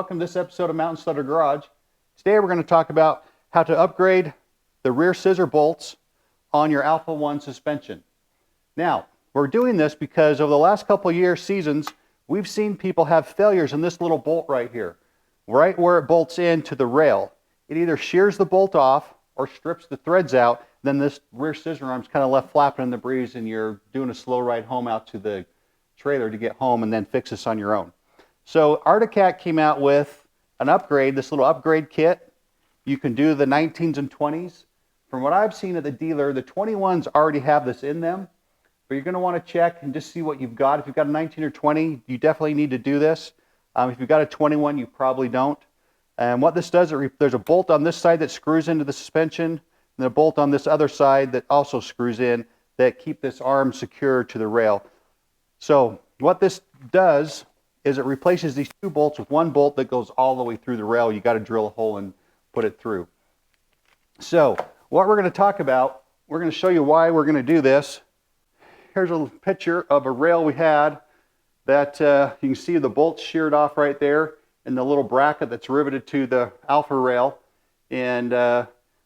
welcome to this episode of Mountain Slutter Garage. Today we're going to talk about how to upgrade the rear scissor bolts on your Alpha 1 suspension. Now, we're doing this because over the last couple of years, seasons, we've seen people have failures in this little bolt right here, right where it bolts into the rail. It either shears the bolt off or strips the threads out, then this rear scissor arm's kind of left flapping in the breeze and you're doing a slow ride home out to the trailer to get home and then fix this on your own. So Arctic came out with an upgrade, this little upgrade kit. You can do the 19s and 20s. From what I've seen at the dealer, the 21s already have this in them, but you're going to want to check and just see what you've got. If you've got a 19 or 20, you definitely need to do this. If you've got a 21, you probably don't. And what this does, there's a bolt on this side that screws into the suspension, and a bolt on this other side that also screws in that keep this arm secure to the rail. So what this does is it replaces these two bolts with one bolt that goes all the way through the rail. You got to drill a hole and put it through. So what we're going to talk about, we're going to show you why we're going to do this. Here's a picture of a rail we had that you can see the bolts sheared off right there and the little bracket that's riveted to the Alpha rail, and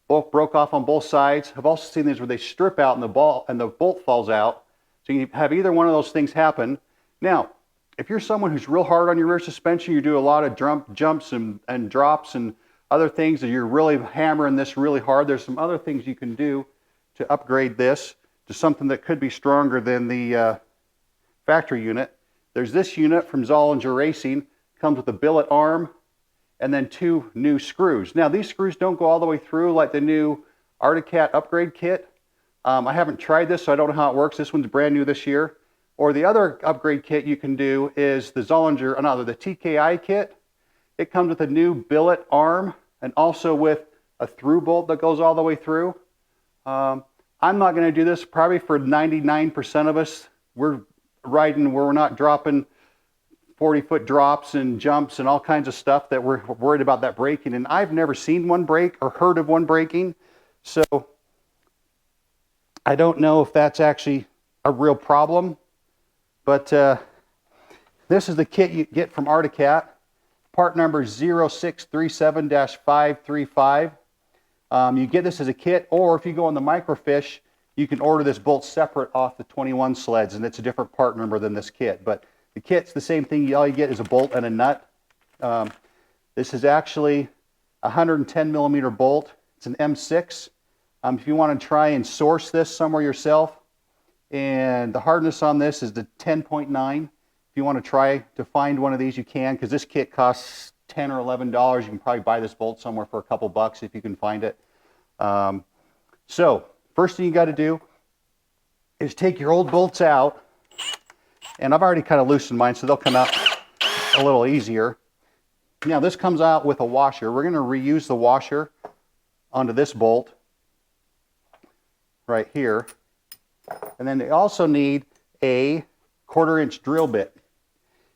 both broke off on both sides. I've also seen these where they strip out and the bolt falls out. So you have either one of those things happen. Now, if you're someone who's real hard on your rear suspension, you do a lot of jumps and drops and other things, and you're really hammering this really hard, there's some other things you can do to upgrade this to something that could be stronger than the factory unit. There's this unit from Zollinger Racing, comes with a billet arm and then two new screws. Now these screws don't go all the way through like the new Arctic upgrade kit. I haven't tried this, so I don't know how it works. This one's brand new this year. Or the other upgrade kit you can do is the the TKI kit. It comes with a new billet arm and also with a through bolt that goes all the way through. I'm not going to do this probably for 99% of us. We're riding where we're not dropping 40-foot drops and jumps and all kinds of stuff that we're worried about that breaking. And I've never seen one break or heard of one breaking. So I don't know if that's actually a real problem. But this is the kit you get from Arctic. Part number 0637-535. You get this as a kit, or if you go on the microfiche, you can order this bolt separate off the 21 sleds, and it's a different part number than this kit. But the kit's the same thing. All you get is a bolt and a nut. This is actually a 110 millimeter bolt. It's an M6. If you want to try and source this somewhere yourself, and the hardness on this is the 10.9. If you want to try to find one of these, you can, because this kit costs $10 or $11. You can probably buy this bolt somewhere for a couple bucks if you can find it. So first thing you got to do is take your old bolts out, and I've already kind of loosened mine so they'll come out a little easier. Now this comes out with a washer. We're going to reuse the washer onto this bolt right here. And then they also need a 1/4 inch drill bit.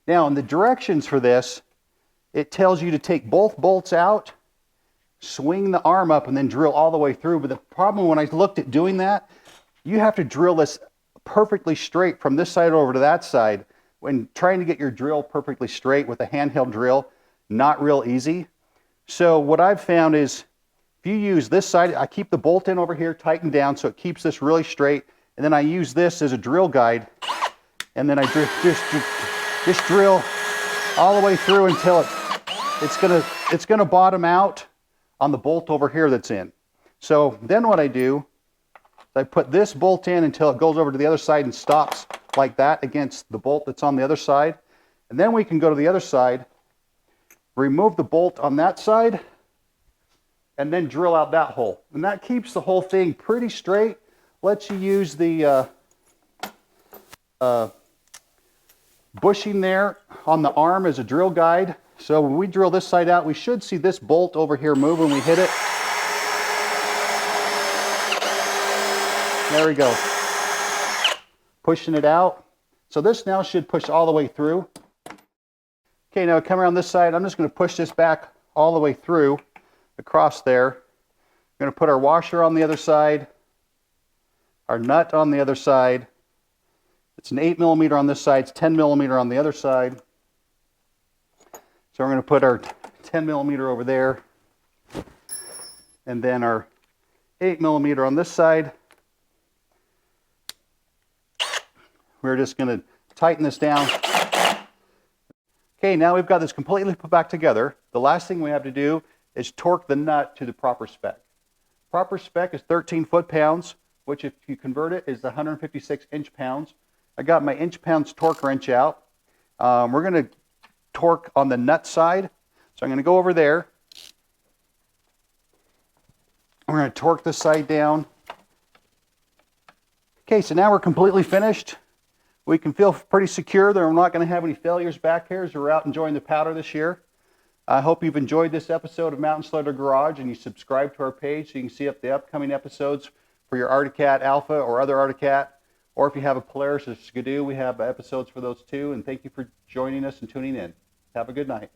Now in the directions for this, it tells you to take both bolts out, swing the arm up, and then drill all the way through. But the problem when I looked at doing that, you have to drill this perfectly straight from this side over to that side. When trying to get your drill perfectly straight with a handheld drill, not real easy. So what I've found is if you use this side, I keep the bolt in over here tightened down so it keeps this really straight. And then I use this as a drill guide, and then I just drill all the way through until it's gonna bottom out on the bolt over here that's in. So then what I do is I put this bolt in until it goes over to the other side and stops like that against the bolt that's on the other side. And then we can go to the other side, remove the bolt on that side, and then drill out that hole. And that keeps the whole thing pretty straight. Lets you use the bushing there on the arm as a drill guide. So when we drill this side out, we should see this bolt over here move when we hit it. There we go. Pushing it out. So this now should push all the way through. Okay, now come around this side. I'm just going to push this back all the way through across there. I'm going to put our washer on the other side. Our nut on the other side. It's an 8 millimeter on this side, it's 10 millimeter on the other side. So we're going to put our 10 millimeter over there, and then our 8 millimeter on this side. We're just going to tighten this down. Okay, now we've got this completely put back together. The last thing we have to do is torque the nut to the proper spec. Proper spec is 13 foot-pounds, which if you convert it is 156 inch-pounds. I got my inch-pounds torque wrench out. We're going to torque on the nut side. So I'm going to go over there. We're going to torque this side down. Okay, so now we're completely finished. We can feel pretty secure that we're not going to have any failures back here as we're out enjoying the powder this year. I hope you've enjoyed this episode of Mountain Slaughter Garage and you subscribe to our page so you can see up the upcoming episodes for your Arctic Cat Alpha or other Arctic Cat. Or if you have a Polaris or Skidoo, we have episodes for those too. And thank you for joining us and tuning in. Have a good night.